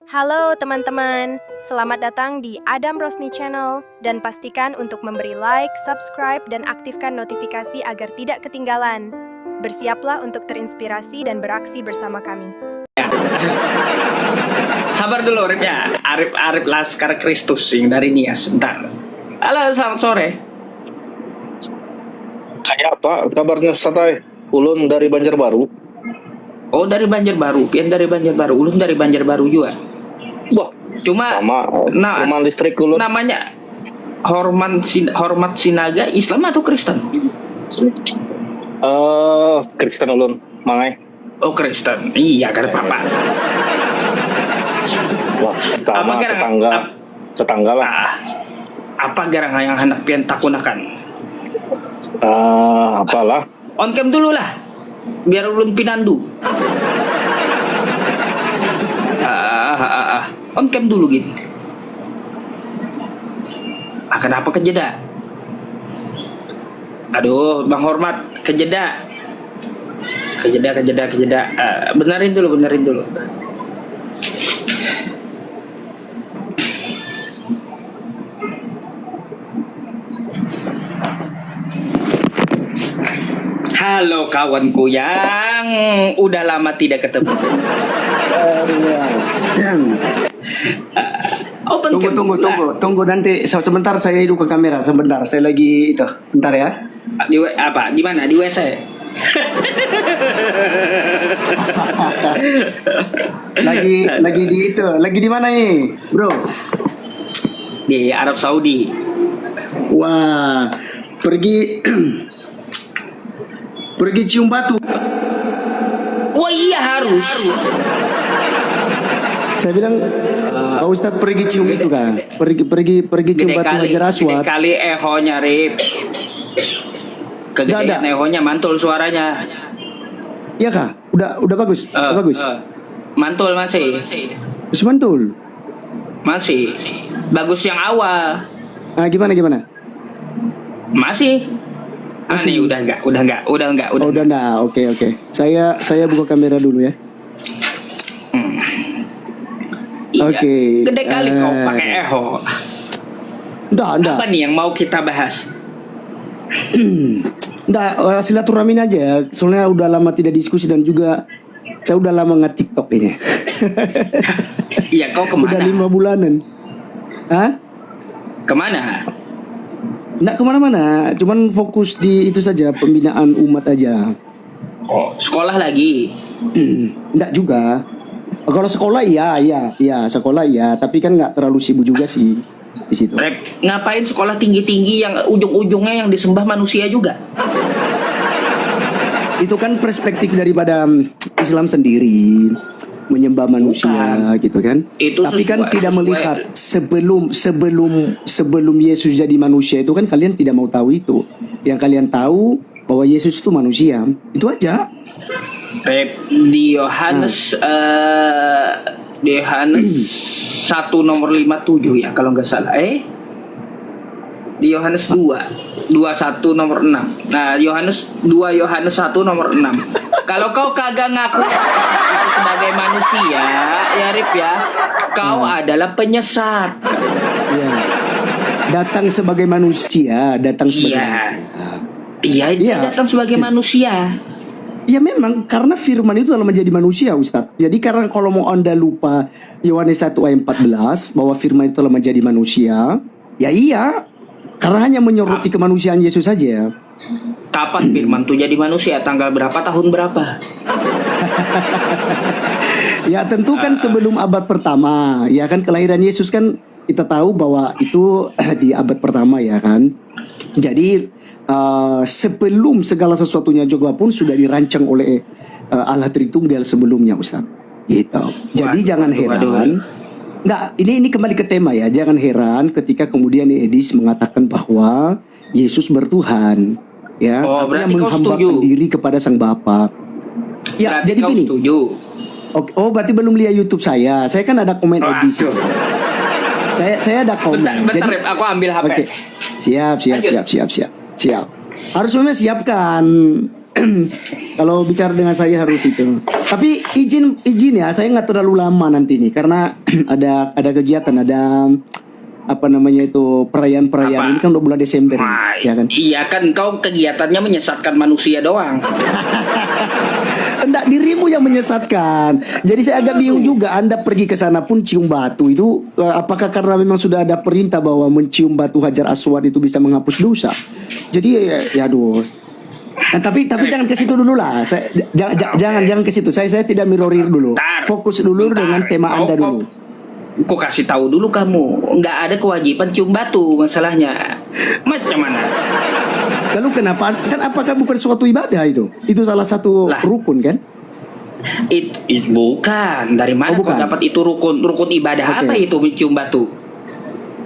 Halo teman-teman, selamat datang di Adam Rosni Channel dan pastikan untuk memberi like, subscribe, dan aktifkan notifikasi agar tidak ketinggalan. Bersiaplah untuk terinspirasi dan beraksi bersama kami. Sabar dulu Rip ya. Arif Laskar Kristus yang dari Nias. Bentar. Halo, selamat sore. Kayak apa kabarnya Ustaz? Ulun dari Banjarbaru. Oh, dari Banjarbaru. Pian dari Banjarbaru. Ulun dari Banjarbaru juga. Wah, Cuma sama rumah listrik ulun. namanya Hormat Sinaga Islam atau Kristen? Kristen ulun, mangai. Oh, Kristen. Iya, kan Papa. Wah, sama garang? tetangga lah. Apa garang yang hendak pian takunakan? Apalah. On cam dulu lah. Biar ulun pinandu. On cam dulu gitu. Kenapa kejeda? Aduh, Bang Hormat, kejeda. Benerin dulu. Halo kawanku yang udah lama tidak ketemu. Tunggu nanti sebentar saya hidup ke kamera sebentar saya lagi itu bentar ya. Di mana di WC? lagi di mana nih bro? Di Arab Saudi. Wah pergi pergi cium batu. Wah iya harus. Saya bilang Pak Ustadz pergi cium itu kan, pergi cium batu Hajar Aswad. Gede kali ehonya Rip. Kegedean ehonya mantul suaranya. Iya kah? Udah bagus, bagus. Mantul masih. Terus mantul. Masih. Bagus yang awal. Gimana? Masih. Masih. Udah enggak. Oh, udah enggak. Oke. Saya buka kamera dulu ya. Iya. Oke. Gede kali kau pakai eho. Enggak. Apa nih yang mau kita bahas? Enggak, silaturahmi aja. Soalnya udah lama tidak diskusi dan juga saya udah lama nge-TikTok ini. Iya, kau kemana? Udah 5 bulanan. Hah? Kemana? Enggak kemana-mana, cuman fokus di itu saja, pembinaan umat aja. Oh, sekolah lagi? Enggak juga. Kalau sekolah iya, sekolah iya, tapi kan nggak terlalu sibuk juga sih di situ. Rep, ngapain sekolah tinggi-tinggi yang ujung-ujungnya yang disembah manusia juga? Itu kan perspektif daripada Islam sendiri, menyembah manusia. Bukan. Gitu kan. Itu tapi kan tidak melihat sebelum Yesus jadi manusia itu kan kalian tidak mau tahu itu. Yang kalian tahu bahwa Yesus itu manusia, itu aja. Rep, di Yohanes 1 nomor 57 ya kalau nggak salah. Di Yohanes 21 nomor 6. Nah, Yohanes 1 nomor 6. Kalau kau kagak ngaku itu sebagai manusia, ya Rip ya, kau adalah penyesat. Ya. Datang sebagai manusia, Iya, dia datang sebagai manusia. Ya memang karena firman itu telah menjadi manusia, Ustadz. Jadi karena kalau mau Anda lupa Yohanes 1 ayat 14 bahwa firman itu telah menjadi manusia, ya iya. Karena hanya menyoroti kemanusiaan Yesus saja. Kapan firman itu jadi manusia? Tanggal berapa? Tahun berapa? Ya tentu kan sebelum abad pertama. Ya kan kelahiran Yesus kan kita tahu bahwa itu di abad pertama ya kan. Jadi sebelum segala sesuatunya juga pun sudah dirancang oleh Allah Tritunggal sebelumnya, Ustaz. Gitu. Jadi jangan heran. Nah, ini kembali ke tema ya. Jangan heran ketika kemudian Edis mengatakan bahwa Yesus bertuhan, ya, artinya menghambakan diri kepada Sang Bapa. Ya, berarti jadi kau gini. Setuju. Oh, berarti belum lihat YouTube saya. Saya kan ada komen Edis. Saya ada komen. Bentar, Rip, aku ambil HP. Okay. Siap. Harus memang siapkan. kalau bicara dengan saya harus itu. Tapi izin ya, saya nggak terlalu lama nanti nih karena ada kegiatan, ada apa namanya itu perayaan-perayaan. Apa? Ini kan udah bulan Desember, Wah, ya kan? iya kan kau kegiatannya menyesatkan manusia doang. Enggak, dirimu yang menyesatkan. Jadi saya agak bingung juga. Anda pergi ke sana pun cium batu itu, apakah karena memang sudah ada perintah bahwa mencium batu Hajar Aswad itu bisa menghapus dosa? Jadi ya aduh. Nah, tapi jangan ke situ dulu lah. Jangan ke situ. Saya tidak mirorir dulu. Fokus dulu dengan tema Anda dulu. Kok kasih tahu dulu kamu, nggak ada kewajiban cium batu masalahnya. Macam mana? Lalu kenapa? Kan apakah bukan suatu ibadah itu? Itu salah satu rukun kan? Bukan. Dari mana kau bukan? dapat itu rukun ibadah? Apa itu mencium batu?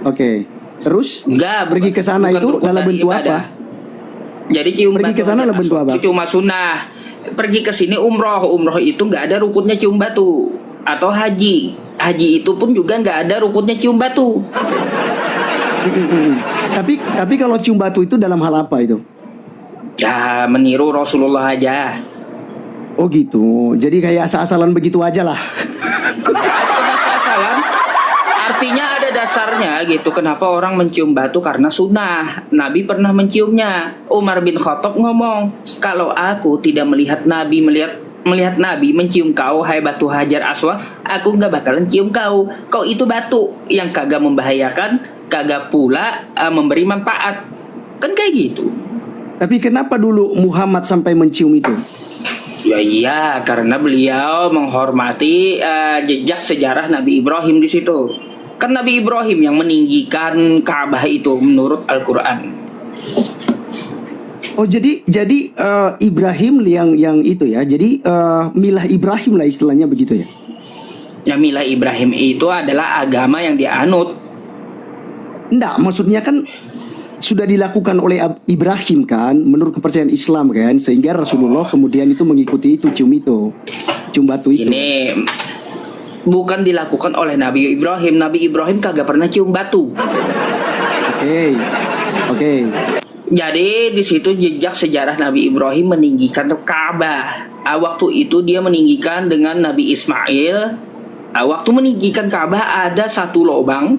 Oke. Terus Enggak, pergi ke sana bukan itu rukun dalam dari bentuk ibadah. apa? Jadi cium Pergi batu ke sana Hajar dalam bentuk Aswad apa? itu cuma sunnah. Pergi ke sini umroh itu nggak ada rukunnya cium batu. Atau haji itu pun juga nggak ada rukunnya cium batu. Tapi kalau cium batu itu dalam hal apa itu? Ya meniru Rasulullah aja. Oh gitu. Jadi kayak asal-asalan begitu aja lah. Bukan asal-asalan. Artinya ada dasarnya gitu. Kenapa orang mencium batu? Karena sunnah. Nabi pernah menciumnya. Umar bin Khattab ngomong, kalau aku tidak melihat Nabi Nabi mencium kau, hai batu Hajar Aswad, aku nggak bakalan cium kau. Kau itu batu yang kagak membahayakan, kagak pula memberi manfaat. Kan kayak gitu. Tapi kenapa dulu Muhammad sampai mencium itu? Ya iya, karena beliau menghormati jejak sejarah Nabi Ibrahim di situ. Kan Nabi Ibrahim yang meninggikan Ka'bah itu menurut Al-Quran. Oh jadi Ibrahim yang itu ya. Jadi milah Ibrahim lah istilahnya begitu ya. Ya milah Ibrahim itu adalah agama yang dianut. Enggak, maksudnya kan sudah dilakukan oleh Ibrahim kan, menurut kepercayaan Islam kan, sehingga Rasulullah kemudian itu mengikuti itu, cium batu itu. Ini bukan dilakukan oleh Nabi Ibrahim. Nabi Ibrahim kagak pernah cium batu. Oke. Jadi di situ jejak sejarah Nabi Ibrahim meninggikan Ka'bah. Waktu itu dia meninggikan dengan Nabi Ismail. Waktu meninggikan Ka'bah ada satu lubang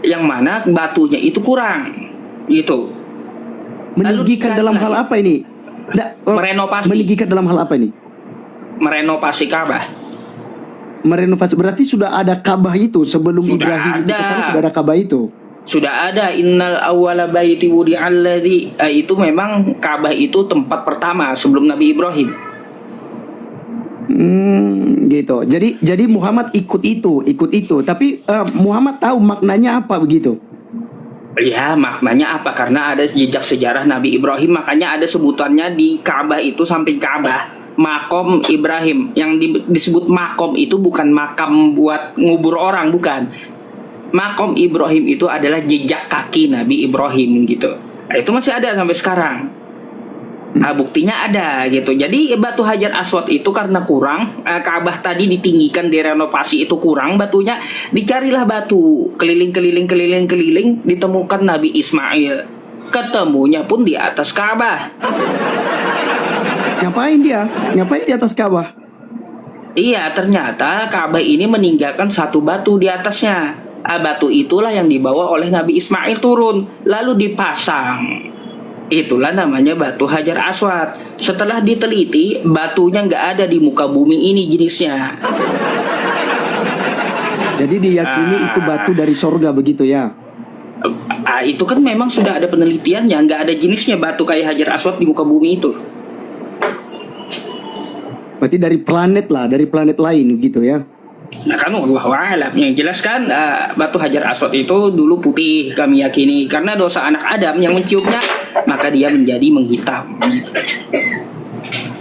yang mana batunya itu kurang. Gitu. Meninggikan dalam hal apa ini? Merenovasi. Meninggikan dalam hal apa ini? Merenovasi Ka'bah. Merenovasi berarti sudah ada Ka'bah itu sebelum Sudah Ibrahim ada. itu kesana sudah ada Ka'bah itu. Sudah ada innal awwala baiti wudi'alladzi itu memang Ka'bah itu tempat pertama sebelum Nabi Ibrahim. Gitu. Jadi Muhammad ikut itu. Tapi Muhammad tahu maknanya apa begitu? Ya maknanya apa? Karena ada jejak sejarah Nabi Ibrahim, makanya ada sebutannya di Ka'bah itu samping Ka'bah, makom Ibrahim. Yang disebut makom itu bukan makam buat ngubur orang, bukan. Makom Ibrahim itu adalah jejak kaki Nabi Ibrahim gitu. Nah, itu masih ada sampai sekarang. Nah, buktinya ada gitu. Jadi batu Hajar Aswad itu karena kurang, Ka'bah tadi ditinggikan, direnovasi itu kurang batunya, dicarilah batu keliling, ditemukan Nabi Ismail. Ketemunya pun di atas Ka'bah. Ngapain di atas Ka'bah? Iya, ternyata Ka'bah ini meninggalkan satu batu di atasnya. Batu itulah yang dibawa oleh Nabi Ismail turun, lalu dipasang. Itulah namanya batu Hajar Aswad. Setelah diteliti, batunya nggak ada di muka bumi ini jenisnya. Jadi diyakini itu batu dari sorga begitu ya? Itu kan memang sudah ada penelitiannya, nggak ada jenisnya batu kayak Hajar Aswad di muka bumi itu. Berarti dari planet lain gitu ya? Nah kan wallahu a'lam, yang jelas kan batu Hajar Aswad itu dulu putih kami yakini, karena dosa anak Adam yang menciumnya maka dia menjadi menghitam.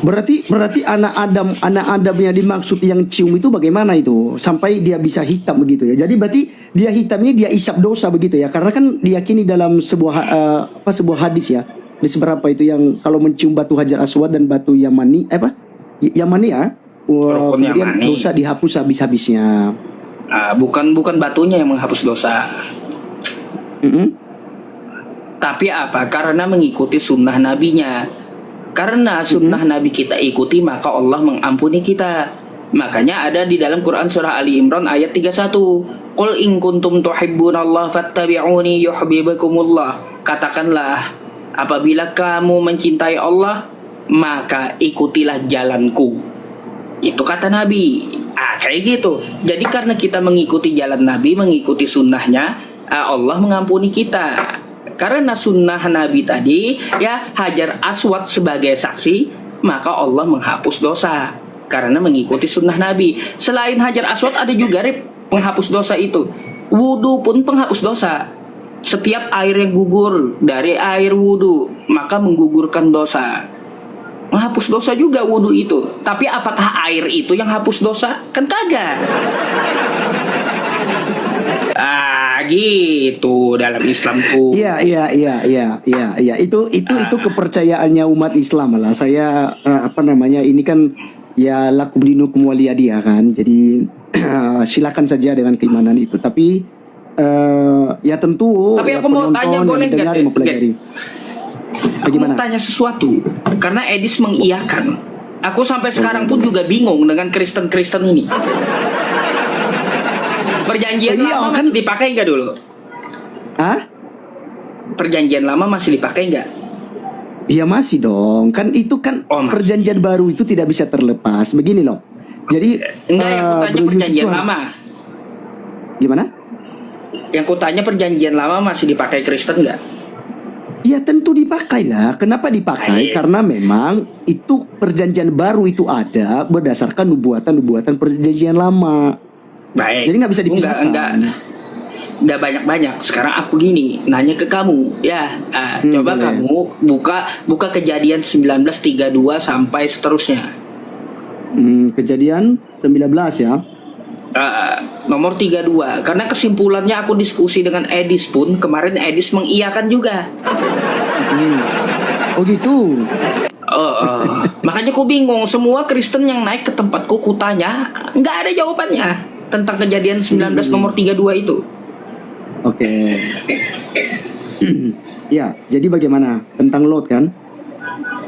Berarti anak Adam yang dimaksud yang cium itu bagaimana itu sampai dia bisa hitam begitu ya? Jadi berarti dia hitamnya dia isap dosa begitu ya? Karena kan diyakini dalam sebuah hadis ya, di seberapa itu yang kalau mencium batu Hajar Aswad dan batu Yamani kemudian Yamani. dosa dihapus habis-habisnya. Bukan batunya yang menghapus dosa. Tapi apa? Karena mengikuti sunnah nabinya. Karena sunnah Nabi kita ikuti, maka Allah mengampuni kita. Makanya ada di dalam Quran surah Ali Imran ayat 31. Qul in kuntum tuhibbunallaha fattabi'uni yuhibbukumullah. Katakanlah, apabila kamu mencintai Allah, maka ikutilah jalanku. Itu kata Nabi. Kayak gitu. Jadi karena kita mengikuti jalan Nabi, mengikuti sunnahnya, Allah mengampuni kita. Karena sunnah Nabi tadi, ya, Hajar Aswad sebagai saksi, maka Allah menghapus dosa karena mengikuti sunnah Nabi. Selain Hajar Aswad ada juga penghapus dosa itu. Wudu pun penghapus dosa. Setiap air yang gugur dari air wudu, maka menggugurkan dosa. Menghapus dosa juga wudu itu. Tapi apakah air itu yang hapus dosa? Kan kagak. Gitu dalam Islam tuh. Iya. Itu kepercayaannya umat Islam lah. Saya ini kan ya lakum dinukum waliyadiyah kan. Jadi silakan saja dengan keimanan itu. Tapi ya tentu. Tapi ya, aku mau tanya, boleh nggak? Mempelajari. Bagaimana? Aku mau tanya sesuatu. Karena Edis mengiyakan. Aku sampai sekarang pun juga bingung dengan Kristen-Kristen ini. Perjanjian lama kan masih dipakai nggak dulu? Perjanjian lama masih dipakai nggak? Iya masih dong. Kan itu kan perjanjian baru itu tidak bisa terlepas. Begini loh. Jadi enggak, yang kutanya perjanjian lama. Gimana? Yang kutanya perjanjian lama masih dipakai Kristen nggak? Ya tentu dipakai lah. Kenapa dipakai? Karena memang itu perjanjian baru itu ada berdasarkan nubuatan perjanjian lama. Baik. Jadi nggak bisa dipisahkan. Enggak banyak-banyak. Sekarang aku gini, nanya ke kamu, ya. Coba kamu buka Kejadian 19:32 sampai seterusnya. Kejadian 19 ya. Nomor 32. Karena kesimpulannya aku diskusi dengan Edis pun, kemarin Edis mengiyakan juga. Oh gitu. Makanya aku bingung. Semua Kristen yang naik ke tempatku kutanya, nggak ada jawabannya tentang Kejadian 19 nomor 32 itu. Oke. Ya, jadi bagaimana tentang Lot kan?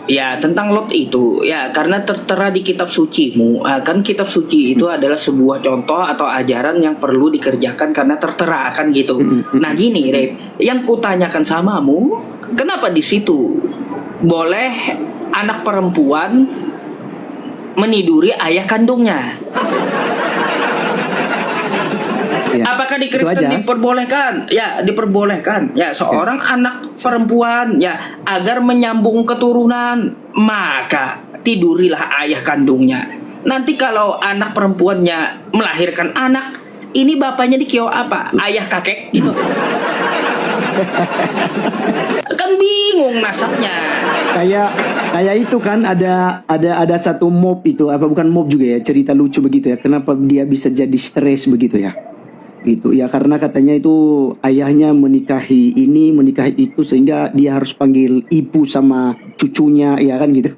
Ya, tentang Lot itu, ya, karena tertera di kitab sucimu. Kan kitab suci itu adalah sebuah contoh atau ajaran yang perlu dikerjakan karena tertera, kan gitu. Nah gini, Rep, yang kutanyakan samamu, kenapa di situ boleh anak perempuan meniduri ayah kandungnya? Ya, apakah di Kristen diperbolehkan? Ya, diperbolehkan. Ya, seorang anak perempuan ya agar menyambung keturunan, maka tidurilah ayah kandungnya. Nanti kalau anak perempuannya melahirkan anak, ini bapaknya dikio apa? Ayah kakek gitu. Kan bingung nasabnya. Kayak itu kan ada satu mob itu, apa bukan mob juga ya, cerita lucu begitu ya. Kenapa dia bisa jadi stres begitu ya? Gitu ya, karena katanya itu ayahnya menikahi itu sehingga dia harus panggil ibu sama cucunya, ya kan gitu.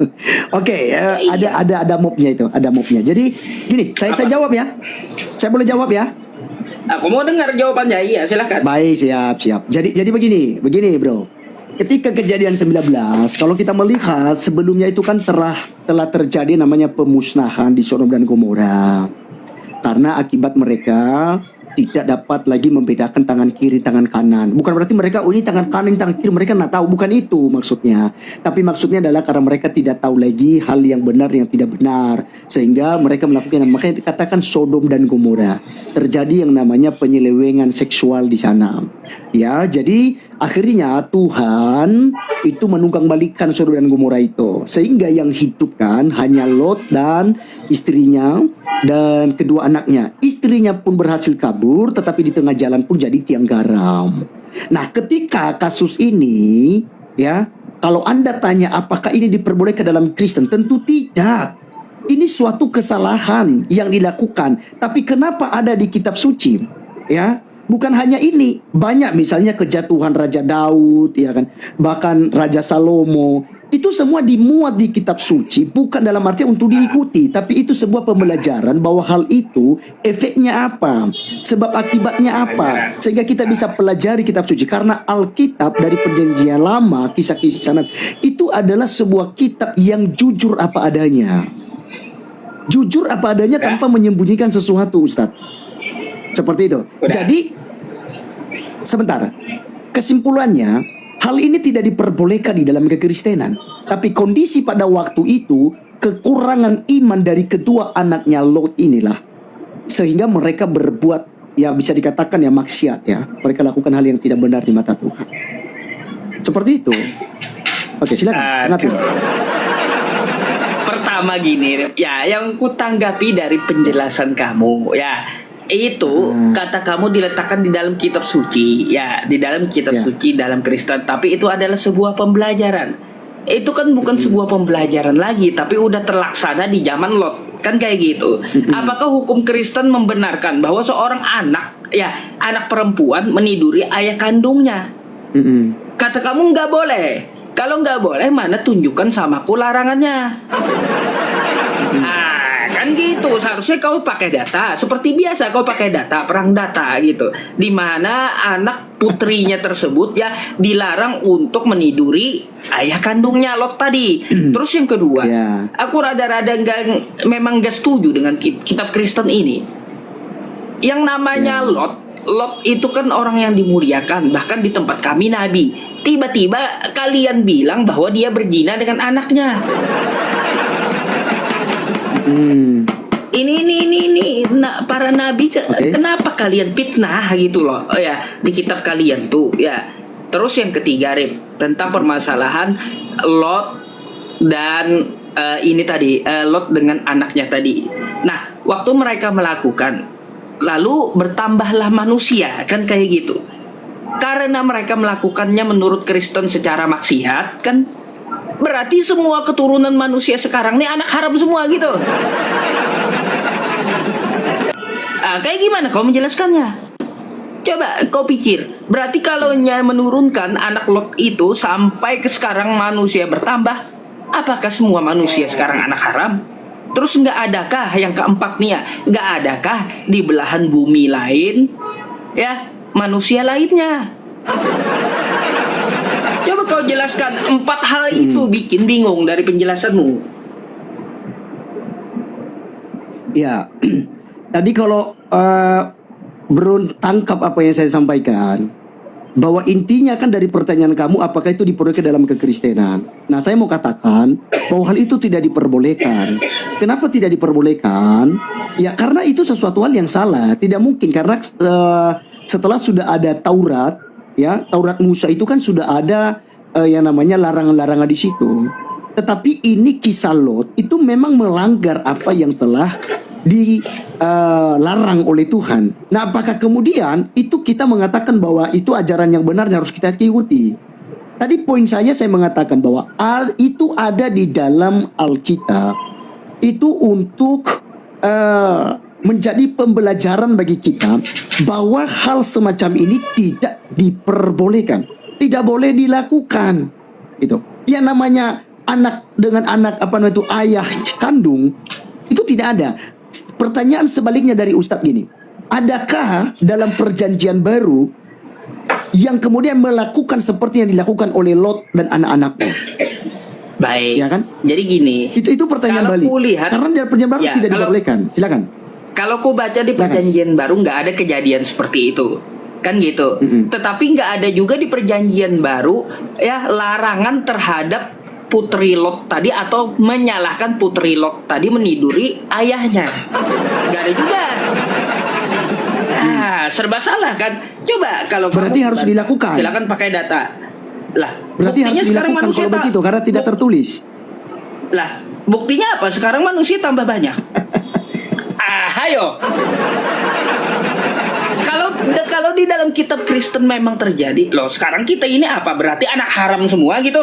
Oke, ada mobnya itu, ada mobnya. Jadi gini, saya jawab ya. Saya boleh jawab ya? Aku mau dengar jawabannya. Iya, silakan. Baik, siap. Jadi begini Bro. Ketika Kejadian 19, kalau kita melihat sebelumnya itu kan telah terjadi namanya pemusnahan di Sodom dan Gomora. Karena akibat mereka tidak dapat lagi membedakan tangan kiri, tangan kanan. Bukan berarti mereka, ini tangan kanan, ini tangan kiri, mereka nggak tahu. Bukan itu maksudnya. Tapi maksudnya adalah karena mereka tidak tahu lagi hal yang benar, yang tidak benar. Sehingga mereka melakukan, makanya dikatakan Sodom dan Gomora. Terjadi yang namanya penyelewengan seksual di sana. Ya, jadi akhirnya Tuhan itu menunggang-balikan Sodom dan Gomora itu. Sehingga yang hidup kan hanya Lot dan istrinya dan kedua anaknya. Istrinya pun berhasil kabur, tetapi di tengah jalan pun jadi tiang garam. Nah, ketika kasus ini, ya, kalau Anda tanya apakah ini diperbolehkan dalam Kristen, tentu tidak. Ini suatu kesalahan yang dilakukan. Tapi kenapa ada di kitab suci? Ya, bukan hanya ini, banyak misalnya kejatuhan Raja Daud, ya kan, bahkan Raja Salomo. Itu semua dimuat di kitab suci, bukan dalam arti untuk diikuti, tapi itu sebuah pembelajaran bahwa hal itu efeknya apa, sebab akibatnya apa, sehingga kita bisa pelajari kitab suci. Karena Alkitab dari perjanjian lama, kisah-kisah sana, itu itu adalah sebuah kitab yang jujur apa adanya. Jujur apa adanya tanpa menyembunyikan sesuatu, Ustadz. Seperti itu. Jadi, sebentar. Kesimpulannya, hal ini tidak diperbolehkan di dalam kekristenan. Tapi kondisi pada waktu itu, kekurangan iman dari kedua anaknya Lot inilah, sehingga mereka berbuat, ya bisa dikatakan ya maksiat ya. Mereka lakukan hal yang tidak benar di mata Tuhan. Seperti itu. Oke, silakan. Pertama gini, ya yang kutanggapi dari penjelasan kamu, ya itu kata kamu diletakkan di dalam kitab suci, ya di dalam kitab suci dalam Kristen, tapi itu adalah sebuah pembelajaran. Itu kan bukan sebuah pembelajaran lagi, tapi udah terlaksana di zaman Lot, kan kayak gitu. Apakah hukum Kristen membenarkan bahwa seorang anak, ya anak perempuan meniduri ayah kandungnya? Kata kamu nggak boleh. Kalau nggak boleh, mana tunjukkan samaku larangannya. Nah, kan gitu. Seharusnya kau pakai data. Seperti biasa kau pakai data, perang data gitu. Dimana anak putrinya tersebut ya dilarang untuk meniduri ayah kandungnya Lot tadi. Terus yang kedua, aku rada-rada memang gak setuju dengan kitab Kristen ini. Yang namanya Lot itu kan orang yang dimuliakan, bahkan di tempat kami nabi. Tiba-tiba kalian bilang bahwa dia berzina dengan anaknya. Ini para nabi kenapa kalian fitnah gitu loh? Oh ya, di kitab kalian tuh ya. Terus yang ketiga, Rip, tentang permasalahan Lot dan ini tadi Lot dengan anaknya tadi. Nah, waktu mereka melakukan, lalu bertambahlah manusia, kan kayak gitu. Karena mereka melakukannya menurut Kristen secara maksiat, kan berarti semua keturunan manusia sekarang ini anak haram semua gitu. Kayak gimana kau menjelaskannya? Coba kau pikir, berarti kalau menurunkan anak Lot itu sampai ke sekarang manusia bertambah, apakah semua manusia sekarang anak haram? Terus nggak adakah yang keempat nih ya, nggak adakah di belahan bumi lain ya manusia lainnya? Coba kau jelaskan 4 hal itu, bikin bingung dari penjelasanmu. Ya, tadi kalau Bro tangkap apa yang saya sampaikan, bahwa intinya kan dari pertanyaan kamu apakah itu diperbolehkan dalam kekristenan. Nah, saya mau katakan bahwa hal itu tidak diperbolehkan. Kenapa tidak diperbolehkan? Ya karena itu sesuatu hal yang salah. Tidak mungkin, karena setelah sudah ada Taurat, ya Taurat Musa itu kan sudah ada yang namanya larangan-larangan di situ. Tetapi ini kisah Lot itu memang melanggar apa yang telah dilarang oleh Tuhan. Nah, apakah kemudian itu kita mengatakan bahwa itu ajaran yang benar yang harus kita ikuti? Tadi poin saya mengatakan bahwa itu ada di dalam Alkitab. Itu untuk menjadi pembelajaran bagi kita bahwa hal semacam ini tidak diperbolehkan, tidak boleh dilakukan. Itu yang namanya anak dengan anak ayah kandung itu tidak ada. Pertanyaan sebaliknya dari Ustadz gini, adakah dalam perjanjian baru yang kemudian melakukan seperti yang dilakukan oleh Lot dan anak-anaknya? Baik, ya kan? Jadi gini, itu pertanyaan balik. Karena dalam perjanjian baru tidak diperbolehkan. Silakan. Kalau ku baca di perjanjian baru nggak ada kejadian seperti itu, kan gitu. Tetapi nggak ada juga di perjanjian baru ya larangan terhadap putri Lot tadi atau menyalahkan putri Lot tadi meniduri ayahnya. Gak ada juga. Serba salah kan. Coba kalau berarti harus dilakukan. Silakan pakai data. Lah, berarti harus dilakukan kalau begitu karena tidak tertulis. Lah, buktinya apa? Sekarang manusia tambah banyak. Ayo. Kalau di dalam kitab Kristen memang terjadi, loh sekarang kita ini apa? Berarti anak haram semua gitu.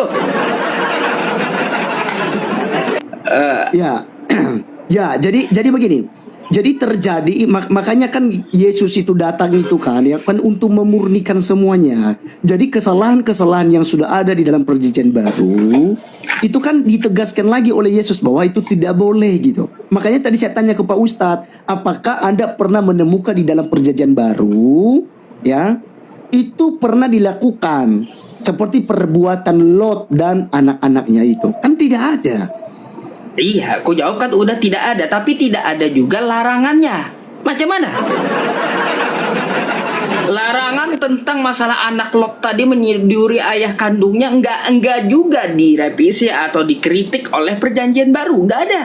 Ya, jadi begini. Jadi terjadi, makanya kan Yesus itu datang itu kan ya kan untuk memurnikan semuanya. Jadi kesalahan-kesalahan yang sudah ada di dalam perjanjian baru itu kan ditegaskan lagi oleh Yesus bahwa itu tidak boleh gitu. Makanya tadi saya tanya ke Pak Ustadz, apakah Anda pernah menemukan di dalam perjanjian baru ya itu pernah dilakukan seperti perbuatan Lot dan anak-anaknya itu? Kan tidak ada. Iya, aku jawab kan udah tidak ada, tapi tidak ada juga larangannya. Macam mana? Larangan tentang masalah anak Lot tadi menyiduri ayah kandungnya enggak juga direvisi atau dikritik oleh Perjanjian Baru, enggak ada.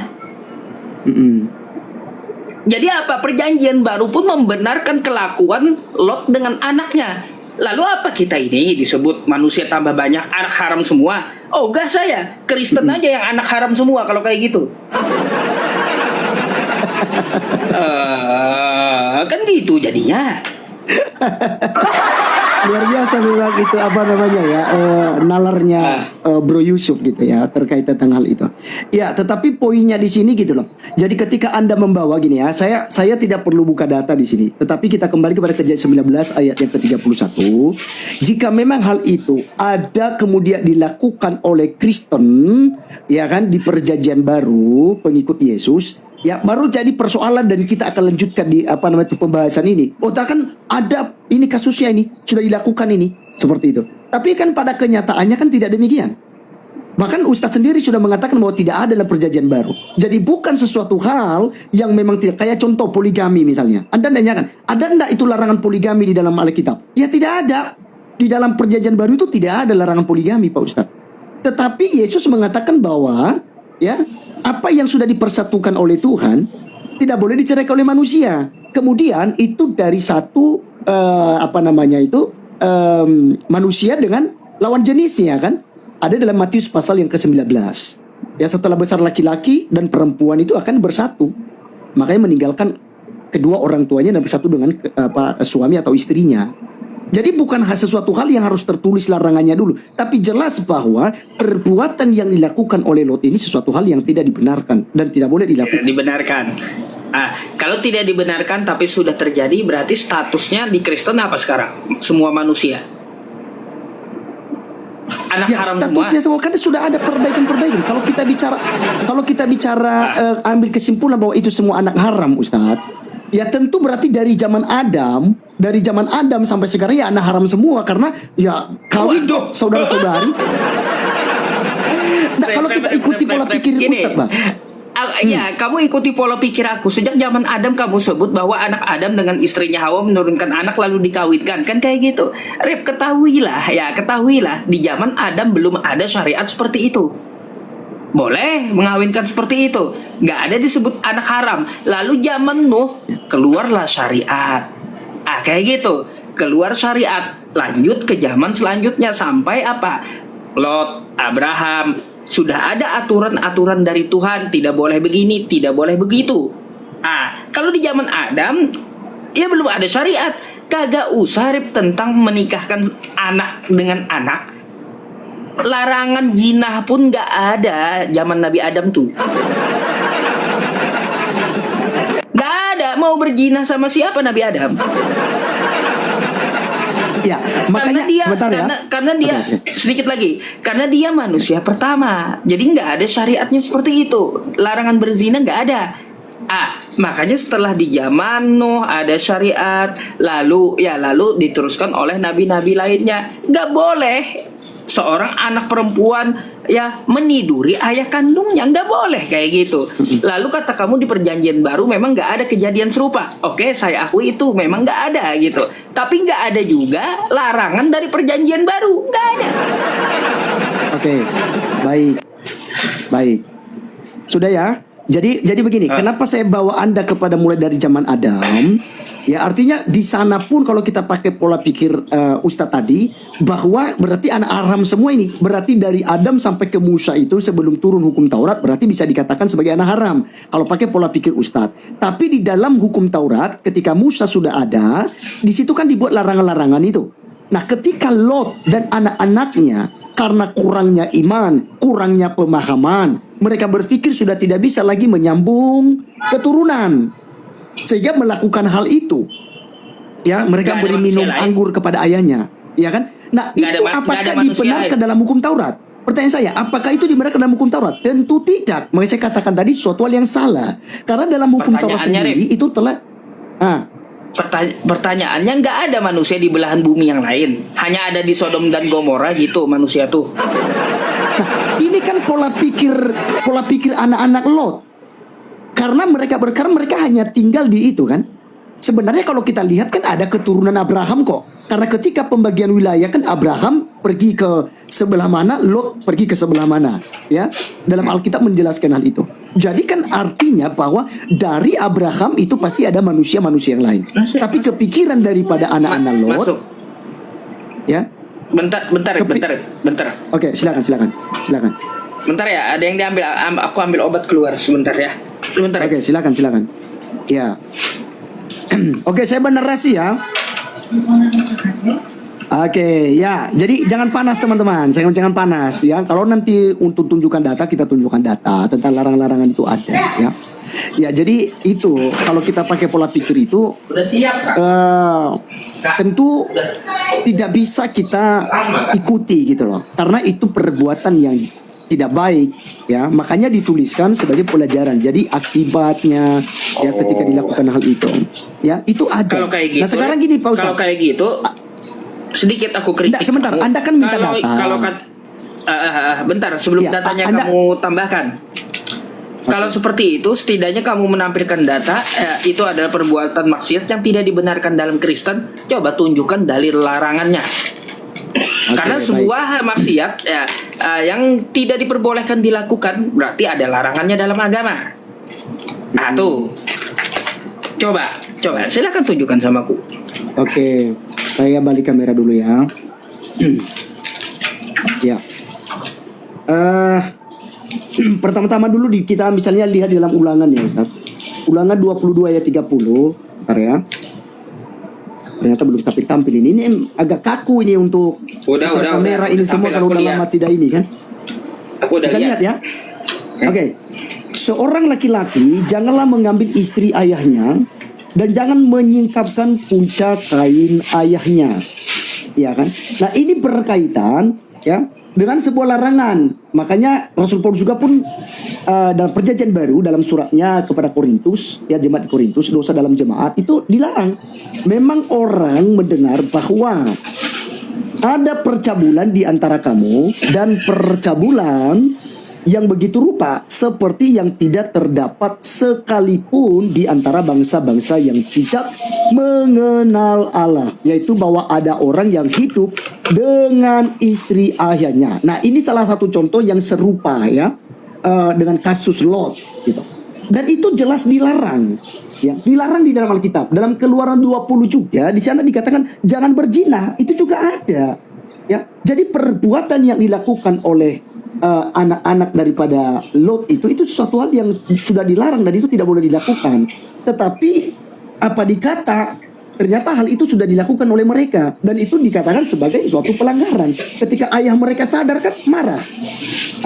Jadi apa? Perjanjian Baru pun membenarkan kelakuan Lot dengan anaknya. Lalu apa kita ini disebut manusia tambah banyak, anak haram semua? Oh enggak, saya Kristen aja yang anak haram semua kalau kayak gitu. Kan gitu jadinya. Luar biasa memang itu apa namanya ya, nalarnya Bro Yusuf gitu ya terkait tentang hal itu. Ya, tetapi poinnya di sini gitu loh. Jadi ketika Anda membawa gini ya, saya tidak perlu buka data di sini. Tetapi kita kembali kepada Kejadian 19 ayat yang ke-31. Jika memang hal itu ada kemudian dilakukan oleh Kristen, ya kan, di Perjanjian Baru, pengikut Yesus, ya baru jadi persoalan dan kita akan lanjutkan di apa namanya pembahasan ini. Oh, tak kan ada ini kasusnya ini sudah dilakukan ini seperti itu. Tapi kan pada kenyataannya kan tidak demikian. Bahkan Ustadz sendiri sudah mengatakan bahwa tidak ada dalam Perjanjian Baru. Jadi bukan sesuatu hal yang memang tidak, kayak contoh poligami misalnya. Anda nanyakan, ada enggak itu larangan poligami di dalam Alkitab? Ya tidak ada. Di dalam Perjanjian Baru itu tidak ada larangan poligami, Pak Ustadz. Tetapi Yesus mengatakan bahwa ya, apa yang sudah dipersatukan oleh Tuhan tidak boleh diceraikan oleh manusia. Kemudian itu dari satu manusia dengan lawan jenisnya kan. Ada dalam Matius pasal yang ke-19. Ya, setelah besar laki-laki dan perempuan itu akan bersatu. Makanya meninggalkan kedua orang tuanya dan bersatu dengan suami atau istrinya. Jadi bukan sesuatu hal yang harus tertulis larangannya dulu, tapi jelas bahwa perbuatan yang dilakukan oleh Lot ini sesuatu hal yang tidak dibenarkan dan tidak boleh dilakukan. Dibenarkan. Kalau tidak dibenarkan tapi sudah terjadi, berarti statusnya di Kristen apa sekarang? Semua manusia. Anak Ya, haram statusnya semua. semua kan sudah ada perbaikan-perbaikan. Kalau kita bicara ambil kesimpulan bahwa itu semua anak haram, Ustadz. Ya tentu berarti dari zaman Adam sampai sekarang ya anak haram semua karena ya kawin dong saudara-saudari. Nah, kalau kita ikuti pola pikir Ustadz, Bang. Ya, kamu ikuti pola pikir aku. Sejak zaman Adam kamu sebut bahwa anak Adam dengan istrinya Hawa menurunkan anak lalu dikawinkan. Kan kayak gitu. Rep, ketahuilah di zaman Adam belum ada syariat seperti itu. Boleh mengawinkan seperti itu, nggak ada disebut anak haram. Lalu zaman Nuh keluarlah syariat. Kayak gitu, keluar syariat, lanjut ke zaman selanjutnya sampai apa? Lot, Abraham, sudah ada aturan-aturan dari Tuhan, tidak boleh begini, tidak boleh begitu. Kalau di zaman Adam ya belum ada syariat, kagak usah rib tentang menikahkan anak dengan anak. Larangan jinah pun gak ada zaman Nabi Adam tuh. Gak ada, mau berjinah sama siapa Nabi Adam? Ya, makanya karena dia sedikit lagi, karena dia manusia pertama. Jadi gak ada syariatnya seperti itu. Larangan berzina gak ada. Makanya setelah di zaman Nuh ada syariat, lalu diteruskan oleh nabi-nabi lainnya. Gak boleh seorang anak perempuan ya meniduri ayah kandungnya, nggak boleh kayak gitu. Lalu kata kamu di Perjanjian Baru memang nggak ada kejadian serupa. Oke, saya akui itu memang nggak ada gitu. Tapi nggak ada juga larangan dari Perjanjian Baru, nggak ada. Oke, baik. Sudah ya. Jadi begini, kenapa saya bawa Anda kepada mulai dari zaman Adam? Ya artinya di sana pun kalau kita pakai pola pikir Ustadz tadi, bahwa berarti anak haram semua ini. Berarti dari Adam sampai ke Musa itu sebelum turun hukum Taurat berarti bisa dikatakan sebagai anak haram. Kalau pakai pola pikir Ustadz. Tapi di dalam hukum Taurat ketika Musa sudah ada, di situ kan dibuat larangan-larangan itu. Nah ketika Lot dan anak-anaknya karena kurangnya iman, kurangnya pemahaman, mereka berpikir sudah tidak bisa lagi menyambung keturunan, sehingga melakukan hal itu. Ya, mereka beri minum anggur kepada ayahnya, ya kan? Nah, itu apakah dibenarkan dalam hukum Taurat? Pertanyaan saya, apakah itu dibenarkan dalam hukum Taurat? Tentu tidak. Makanya saya katakan tadi suatu hal yang salah. Karena dalam hukum Taurat sendiri itu telah Pertanyaannya, nggak ada manusia di belahan bumi yang lain, hanya ada di Sodom dan Gomora gitu manusia tuh. Ini kan pola pikir anak-anak Lot. Karena mereka hanya tinggal di itu kan. Sebenarnya kalau kita lihat kan ada keturunan Abraham kok. Karena ketika pembagian wilayah kan Abraham pergi ke sebelah mana, Lot pergi ke sebelah mana, ya. Dalam Alkitab menjelaskan hal itu. Jadi kan artinya bahwa dari Abraham itu pasti ada manusia-manusia yang lain. Tapi kepikiran daripada anak-anak Lot, Masuk. ya. Bentar. Oke, silakan. Bentar ya, ada yang diambil. Aku ambil obat keluar sebentar ya. Sebentar. Oke, silakan. Ya. Oke, saya bernarasi ya. Oke, ya. Jadi jangan panas teman-teman. Jangan panas ya. Kalau nanti untuk tunjukkan data, kita tunjukkan data tentang larangan-larangan itu ada ya. Ya, jadi itu kalau kita pakai pola pikir itu Udah siap, Kak? tentu tidak bisa kita ikuti gitu loh. Karena itu perbuatan yang tidak baik ya. Makanya dituliskan sebagai pelajaran. Jadi akibatnya ya ketika dilakukan hal itu ya, itu ada. Kalau kayak gitu. Nah, sekarang gini Pak Ustadz. Kalau kayak gitu, sedikit aku kritik. Nggak, sebentar, kamu. Anda kan minta data. Bentar, sebelum Ya, datanya Anda- kamu tambahkan. Kalau seperti itu, setidaknya kamu menampilkan data, itu adalah perbuatan maksiat yang tidak dibenarkan dalam Kristen. Coba tunjukkan dalil larangannya. Karena baik. sebuah maksiat yang tidak diperbolehkan dilakukan, berarti ada larangannya dalam agama. Nah tuh, coba, silakan tunjukkan sama aku. Oke, saya balik kamera dulu ya. Ya. Pertama-tama dulu kita misalnya lihat di dalam ulangan ya Ustaz. Ulangan 22 ayat 30. Bentar ya. Ternyata belum tampil ini. Ini agak kaku ini untuk Udah, kamera ini semua Tampil, kalau aku udah lihat. lama tidak ini kan. Aku udah Bisa lihat lihat. ya. Oke. Seorang laki-laki janganlah mengambil istri ayahnya dan jangan menyingkapkan puncak kain ayahnya. Ya kan? Nah, ini berkaitan ya dengan sebuah larangan. Makanya Rasul Paulus juga pun dalam perjanjian baru dalam suratnya kepada Korintus, ya jemaat di Korintus, dosa dalam jemaat itu dilarang. Memang orang mendengar bahwa ada percabulan di antara kamu dan percabulan yang begitu rupa seperti yang tidak terdapat sekalipun di antara bangsa-bangsa yang tidak mengenal Allah, yaitu bahwa ada orang yang hidup dengan istri ayahnya. Nah, ini salah satu contoh yang serupa ya dengan kasus Lot gitu. Dan itu jelas dilarang. Ya, dilarang di dalam Alkitab. Dalam Keluaran 20 juga di sana dikatakan jangan berzina, itu juga ada. Ya, jadi perbuatan yang dilakukan oleh anak-anak daripada Lot itu sesuatu hal yang sudah dilarang dan itu tidak boleh dilakukan. Tetapi apa dikata ternyata hal itu sudah dilakukan oleh mereka dan itu dikatakan sebagai suatu pelanggaran. Ketika ayah mereka sadar kan marah.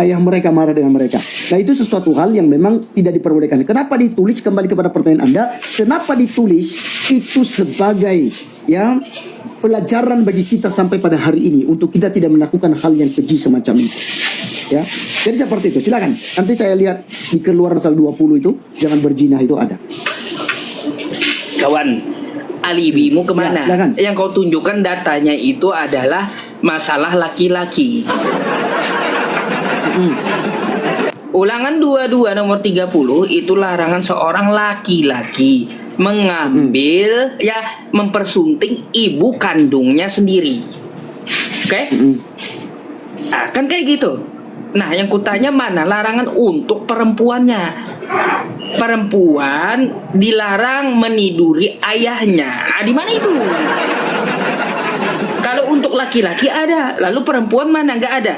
Ayah mereka marah dengan mereka. Nah, itu sesuatu hal yang memang tidak diperbolehkan. Kenapa ditulis, kembali kepada pertanyaan Anda, kenapa ditulis itu sebagai ya pelajaran bagi kita sampai pada hari ini untuk kita tidak melakukan hal yang keji semacam itu. Ya. Jadi seperti itu. Silakan. Nanti saya lihat di Keluaran pasal 20 itu jangan berzina itu ada. Kawan, alibimu kemana? Ya, silakan. Yang kau tunjukkan datanya itu adalah masalah laki-laki. Ulangan 22 nomor 30 itu larangan seorang laki-laki mengambil mempersunting ibu kandungnya sendiri. Oke? Nah, kan kayak gitu. Nah, yang kutanya mana larangan untuk perempuannya? Perempuan dilarang meniduri ayahnya. Nah, di mana itu? Kalau untuk laki-laki ada, lalu perempuan mana? Nggak ada.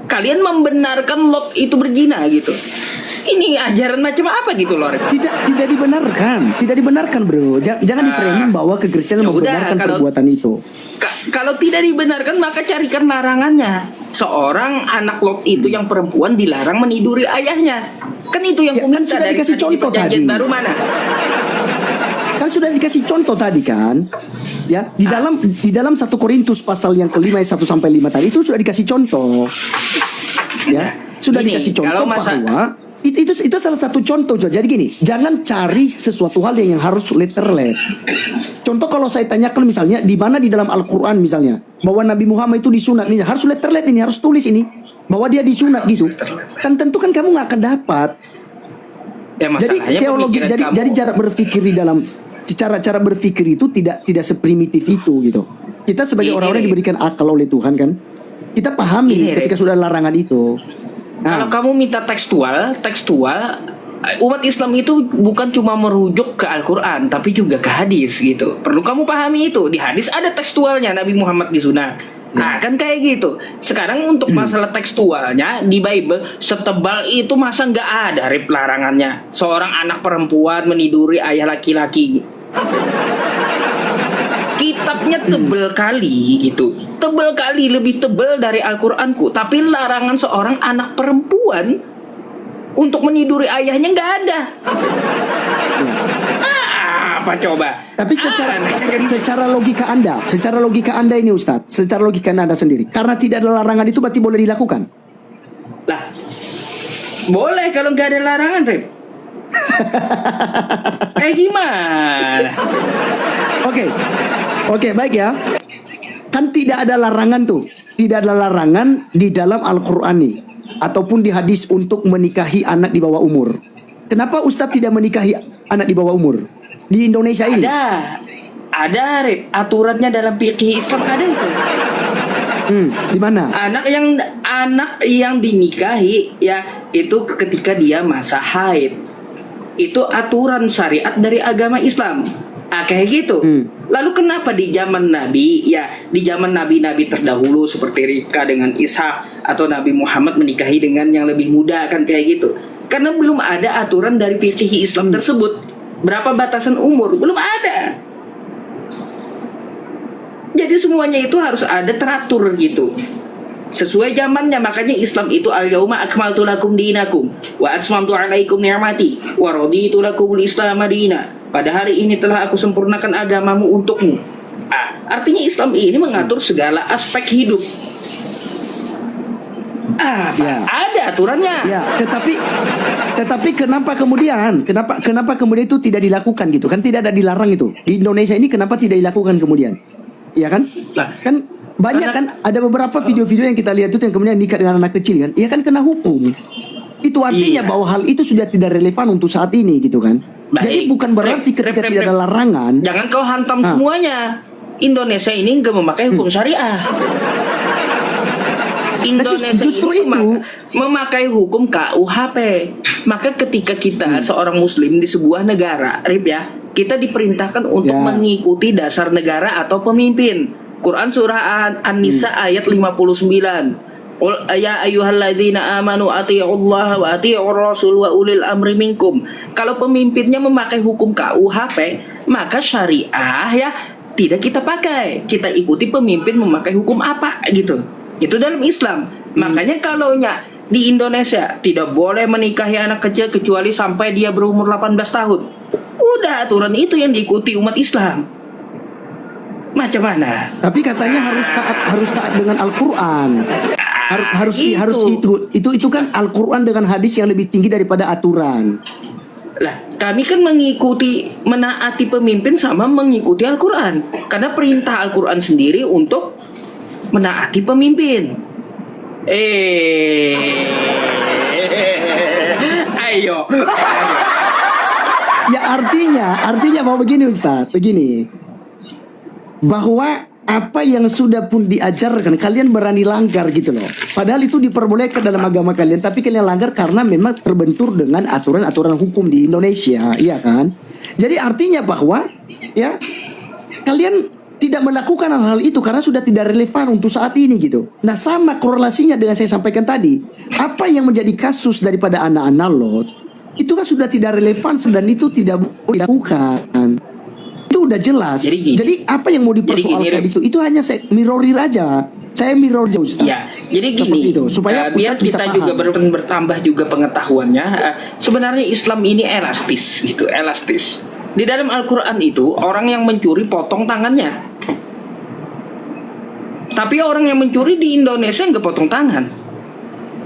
Kalian membenarkan Lot itu berzina gitu. Ini ajaran macam apa gitu loh? Tidak dibenarkan bro. Jangan diframing bahwa kekristenan membenarkan perbuatan itu. Kalau tidak dibenarkan maka carikan larangannya. Seorang anak Lot itu yang perempuan dilarang meniduri ayahnya. Kan itu yang kan sudah dikasih contoh tadi. Baru mana? Kan sudah dikasih contoh tadi kan. Ya, di dalam 1 Korintus pasal yang kelima ayat 1 sampai 5 tadi itu sudah dikasih contoh. Ya, sudah Gini, dikasih contoh bahwa Itu salah satu contoh. Jadi gini, jangan cari sesuatu hal yang harus letterlet. Contoh kalau saya tanyakan misalnya di mana di dalam Al-Qur'an misalnya bahwa Nabi Muhammad itu disunat nih, harus letterlet ini, harus tulis ini bahwa dia disunat gitu. Kan tentu kan kamu nggak akan dapat. Ya, Jadi masalahnya teologi pemikiran kamu- jadi cara berpikir di dalam cara berpikir itu tidak seprimitif itu gitu. Kita sebagai Ini, orang-orang yang Rip. diberikan akal oleh Tuhan kan, kita pahami Ini, ketika Rip. sudah larangan itu. Kalau Nah, kamu minta tekstual, umat Islam itu bukan cuma merujuk ke Al-Quran, tapi juga ke hadis gitu. Perlu kamu pahami itu. Di hadis ada tekstualnya Nabi Muhammad disunat. Nah, kan kayak gitu. Sekarang untuk masalah tekstualnya di Bible setebal itu masa nggak ada Rip larangannya. Seorang anak perempuan meniduri ayah laki-laki. Kitabnya tebel kali gitu. Tebel kali, lebih tebel dari Al-Qur'anku. Tapi larangan seorang anak perempuan untuk meniduri ayahnya nggak ada. Apa coba? tapi secara logika Anda ini Ustadz, secara logika Anda sendiri, karena tidak ada larangan itu berarti boleh dilakukan. Lah, boleh kalau nggak ada larangan, Rip. Kayak gimana? Oke, baik ya. Kan tidak ada larangan tuh, tidak ada larangan di dalam Al-Qur'an nih ataupun di hadis untuk menikahi anak di bawah umur. Kenapa Ustadz tidak menikahi anak di bawah umur di Indonesia ini? Ada, Rip. Aturannya dalam fikih Islam ada itu. Di mana? Anak yang dinikahi ya itu ketika dia masa haid. Itu aturan syariat dari agama Islam. Kayak gitu. Lalu kenapa di zaman Nabi, ya di zaman Nabi-Nabi terdahulu seperti Ribka dengan Ishak atau Nabi Muhammad menikahi dengan yang lebih muda kan kayak gitu? Karena belum ada aturan dari fikih Islam tersebut. Berapa batasan umur? Belum ada. Jadi semuanya itu harus ada teratur gitu. Sesuai zamannya, makanya Islam itu al-yauma akmaltu lakum dinakum wa atmamtu alaikum ni'mati wa raditu lakumul Islam madina. Pada hari ini telah aku sempurnakan agamamu untukmu. Artinya Islam ini mengatur segala aspek hidup. Ya. Ada aturannya. Ya, tetapi kenapa kemudian itu tidak dilakukan gitu? Kan tidak ada dilarang itu. Di Indonesia ini kenapa tidak dilakukan kemudian? Ya kan? Lah, Kan banyak kan ada beberapa video-video yang kita lihat itu yang kemudian nikah dengan anak kecil kan? Iya kan kena hukum. Itu artinya Iya. bahwa hal itu sudah tidak relevan untuk saat ini gitu kan? Baik. Jadi bukan berarti ketika tidak ada larangan. Jangan kau hantam semuanya. Indonesia ini nggak memakai hukum syariah. Indonesia justru ini itu. memakai hukum KUHP. Maka ketika kita seorang muslim di sebuah negara, Rip ya, kita diperintahkan untuk Ya. mengikuti dasar negara atau pemimpin. Quran surah An-Nisa ayat 59. Ya ayyuhalladzina amanu atii'ullaha wa atii'ur rasul wa ulil amri minkum. Kalau pemimpinnya memakai hukum KUHP, maka syariah ya tidak kita pakai. Kita ikuti pemimpin memakai hukum apa gitu. Itu dalam Islam. Makanya kalau di Indonesia tidak boleh menikahi anak kecil kecuali sampai dia berumur 18 tahun. Udah aturan itu yang diikuti umat Islam. Macam mana? Tapi katanya harus taat dengan Al-Qur'an. Harus itu kan Al-Qur'an dengan hadis yang lebih tinggi daripada aturan. Lah, kami kan menaati pemimpin sama mengikuti Al-Quran. Karena perintah Al-Quran sendiri untuk menaati pemimpin. Ayo. Ya artinya mau begini Ustaz, begini. Bahwa apa yang sudah pun diajarkan kalian berani langgar gitu loh. Padahal itu diperbolehkan dalam agama kalian, tapi kalian langgar karena memang terbentur dengan aturan-aturan hukum di Indonesia, iya kan? Jadi artinya bahwa ya kalian tidak melakukan hal-hal itu karena sudah tidak relevan untuk saat ini gitu. Nah sama korelasinya dengan saya sampaikan tadi. Apa yang menjadi kasus daripada anak-anak Lot itu kan sudah tidak relevan dan itu tidak boleh dilakukan. Itu udah jelas. Jadi apa yang mau dipersoalkan itu hanya saya mirrorir aja. Saya mirror aja Ustaz. Ya, jadi gini. Itu, supaya biar Ustaz bisa kita paham. juga bertambah juga pengetahuannya. Sebenarnya Islam ini elastis gitu, elastis. Di dalam Al-Quran itu orang yang mencuri potong tangannya. Tapi orang yang mencuri di Indonesia nggak potong tangan,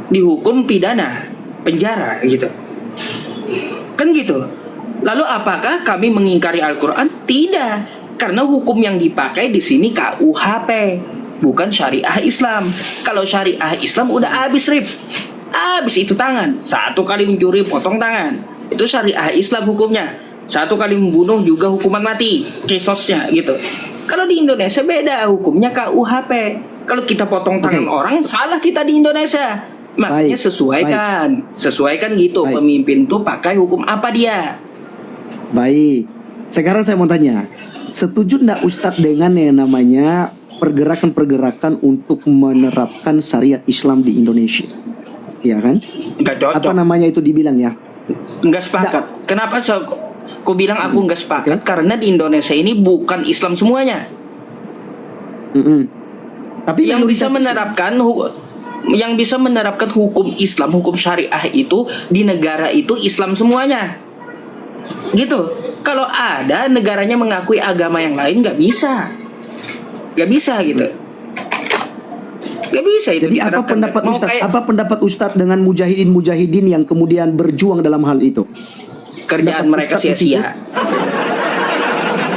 dihukum pidana, penjara gitu. Kan gitu. Lalu apakah kami mengingkari Al-Quran? Tidak, karena hukum yang dipakai di sini KUHP, bukan syariah Islam. Kalau syariah Islam udah habis Rip, habis itu tangan. 1 kali mencuri potong tangan, itu syariah Islam hukumnya. 1 kali membunuh juga hukuman mati, kisosnya gitu. Kalau di Indonesia beda, hukumnya KUHP. Kalau kita potong tangan orang, salah kita di Indonesia. Makanya sesuaikan gitu. Baik. Pemimpin tuh pakai hukum apa dia? Baik. Sekarang saya mau tanya, setuju enggak Ustadz dengan yang namanya pergerakan-pergerakan untuk menerapkan syariat Islam di Indonesia? Iya kan? Nggak cocok. Apa namanya itu dibilang ya? Nggak sepakat. Kenapa aku bilang aku nggak sepakat? Karena di Indonesia ini bukan Islam semuanya. Tapi Yang bisa mayoritas menerapkan hukum Islam, hukum syariah itu di negara itu Islam semuanya. Gitu. Kalau ada negaranya mengakui agama yang lain, nggak bisa gitu. Nggak bisa itu. Jadi apa diterapkan. pendapat Mau Ustadz? kayak Apa pendapat Ustadz dengan mujahidin yang kemudian berjuang dalam hal itu? kerjaan pendapat mereka Ustadz di situ? sia-sia.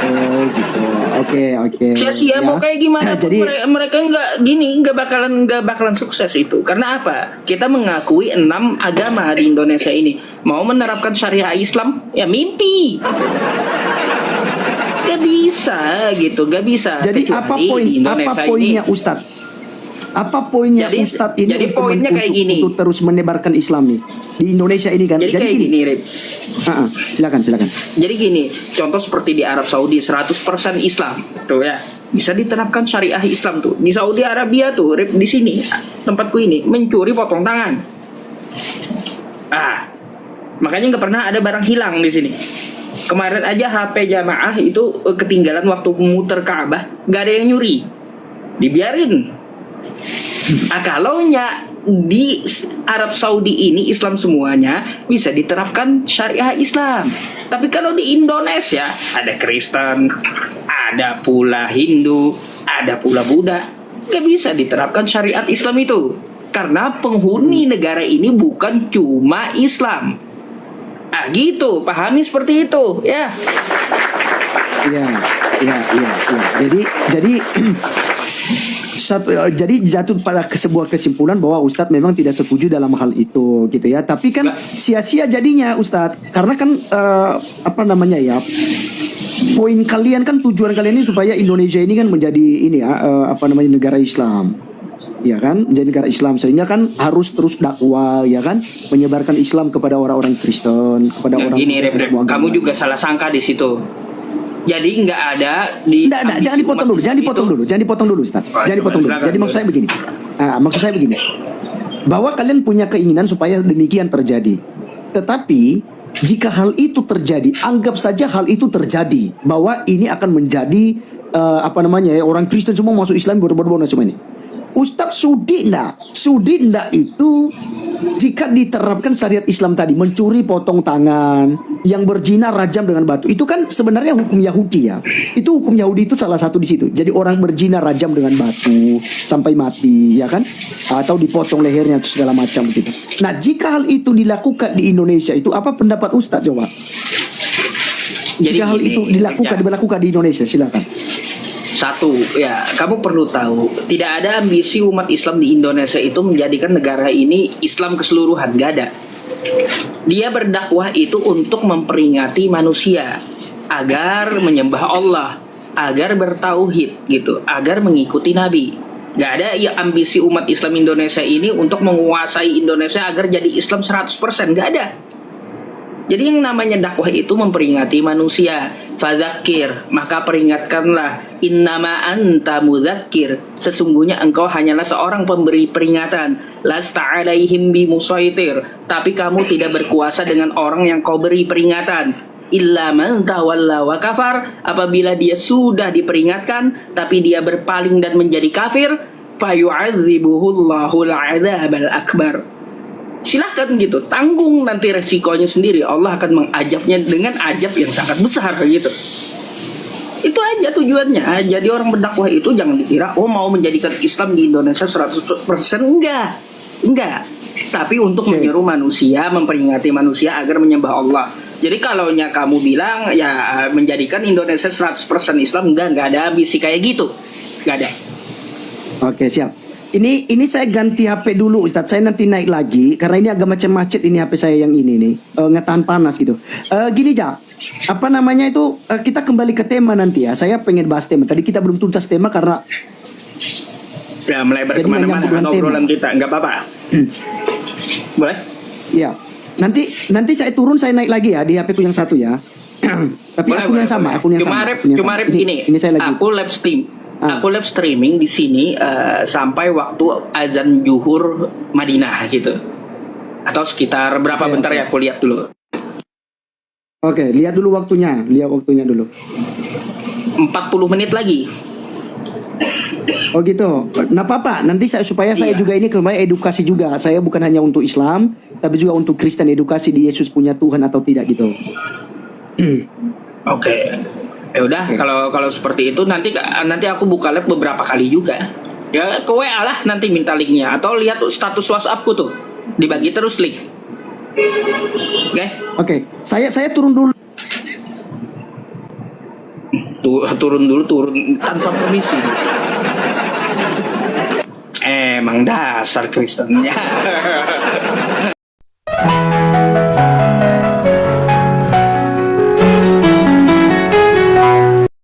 Oh gitu. Oke. Sia-sia Ya. mau kayak gimana pun Jadi mereka nggak bakalan sukses itu. Karena apa? Kita mengakui 6 agama di Indonesia ini. Mau menerapkan syariah Islam ya mimpi. Gak bisa gitu, gak bisa. Jadi Kecuali apa poinnya Ustadz? Apa poinnya Ustadz ini jadi poinnya kayak gini. untuk terus menebarkan Islam nih di Indonesia ini kan? Jadi kayak gini, Rip. Silakan. Jadi gini, contoh seperti di Arab Saudi 100% Islam, tuh ya. Bisa diterapkan syariah Islam tuh. Di Saudi Arabia tuh, Rip, di sini tempatku ini mencuri potong tangan. Makanya nggak pernah ada barang hilang di sini. Kemarin aja HP jamaah itu ketinggalan waktu muter Ka'bah, nggak ada yang nyuri, dibiarin. Kalaunya di Arab Saudi ini Islam semuanya bisa diterapkan syariah Islam. Tapi kalau di Indonesia ada Kristen, ada pula Hindu, ada pula Buddha, gak bisa diterapkan syariat Islam itu. Karena penghuni negara ini bukan cuma Islam. Gitu, pahami seperti itu ya. Iya. Jadi jatuh pada sebuah kesimpulan bahwa Ustadz memang tidak setuju dalam hal itu gitu ya. Tapi kan sia-sia jadinya Ustadz, karena kan poin kalian kan, tujuan kalian ini supaya Indonesia ini kan menjadi negara Islam. Ya kan, menjadi negara Islam, sehingga kan harus terus dakwah, ya kan, menyebarkan Islam kepada orang-orang Kristen, kepada orang semua agama. Kamu juga salah sangka di situ. Jadi nggak ada di. Nggak, jangan dipotong dulu, Ustaz. Jangan dipotong dulu. Jadi maksud saya begini, bahwa kalian punya keinginan supaya demikian terjadi. Tetapi jika hal itu terjadi, anggap saja hal itu terjadi, bahwa ini akan menjadi orang Kristen semua masuk Islam, berbondong-bondong semua ini. Ustadz sudi ndak itu jika diterapkan syariat Islam tadi, mencuri potong tangan, yang berzina rajam dengan batu, itu kan sebenarnya hukum Yahudi ya. Itu hukum Yahudi itu salah satu di situ. Jadi orang berzina rajam dengan batu sampai mati, ya kan? Atau dipotong lehernya atau segala macam begitu. Nah, jika hal itu dilakukan di Indonesia, itu apa pendapat Ustadz coba? Jika hal itu dilakukan di Indonesia, silakan. Satu, ya, kamu perlu tahu, tidak ada ambisi umat Islam di Indonesia itu menjadikan negara ini Islam keseluruhan, gak ada. Dia berdakwah itu untuk memperingati manusia agar menyembah Allah, agar bertauhid gitu, agar mengikuti Nabi. Gak ada ya ambisi umat Islam Indonesia ini untuk menguasai Indonesia agar jadi Islam 100%, gak ada. Jadi yang namanya dakwah itu memperingati manusia. Fadzakir, maka peringatkanlah. Innama anta mudzakir, sesungguhnya engkau hanyalah seorang pemberi peringatan. Lasta alaihim bimusaitir, tapi kamu tidak berkuasa dengan orang yang kau beri peringatan. Illa man tawalla wa kafar, apabila dia sudah diperingatkan tapi dia berpaling dan menjadi kafir, fayu'adzibuhullahul adzabal akbar. Silahkan gitu, tanggung nanti resikonya sendiri. Allah akan mengajabnya dengan ajab yang sangat besar gitu. Itu aja tujuannya. Jadi orang berdakwah itu jangan dikira mau menjadikan Islam di Indonesia 100%. Enggak. Tapi untuk menyeru manusia, memperingati manusia agar menyembah Allah. Jadi kalaunya kamu bilang ya menjadikan Indonesia 100% Islam, nggak ada ambisi kayak gitu. Nggak ada. Oke, siap. Ini saya ganti HP dulu Ustadz. Saya nanti naik lagi karena ini agak macam macet ini HP saya yang ini nih. Ngetahan panas gitu. Gini Jak, apa namanya itu, kita kembali ke tema nanti ya. Saya pengen bahas tema. Tadi kita belum tuntas tema karena Ya melebar jadi kemana-mana menyambung dengan obrolan tema. kita, nggak apa-apa. Boleh? Iya. Nanti saya turun, saya naik lagi ya di HP ku yang satu ya. Tapi Boleh, akun boleh, yang sama, boleh. akun yang sama. akun yang Cuma sama. rep gini. Ini saya lagi. Aku live stream. Ah. Aku live streaming di sini sampai waktu azan Zuhur Madinah gitu. Atau sekitar berapa Oke, bentar oke. ya, aku lihat dulu. Oke, lihat dulu waktunya. Lihat waktunya dulu. 40 menit lagi. Oh gitu. Nah apa-apa, nanti supaya saya Iya. juga ini kembali edukasi juga. Saya bukan hanya untuk Islam, tapi juga untuk Kristen, edukasi di Yesus punya Tuhan atau tidak gitu. Oke. Ya udah, kalau seperti itu nanti aku buka live beberapa kali juga. Ya ke WA lah nanti minta linknya, atau lihat status WhatsAppku tuh. Dibagi terus link. Oke? Oke, saya turun dulu. Turun tanpa permisi. Emang dasar Kristennya.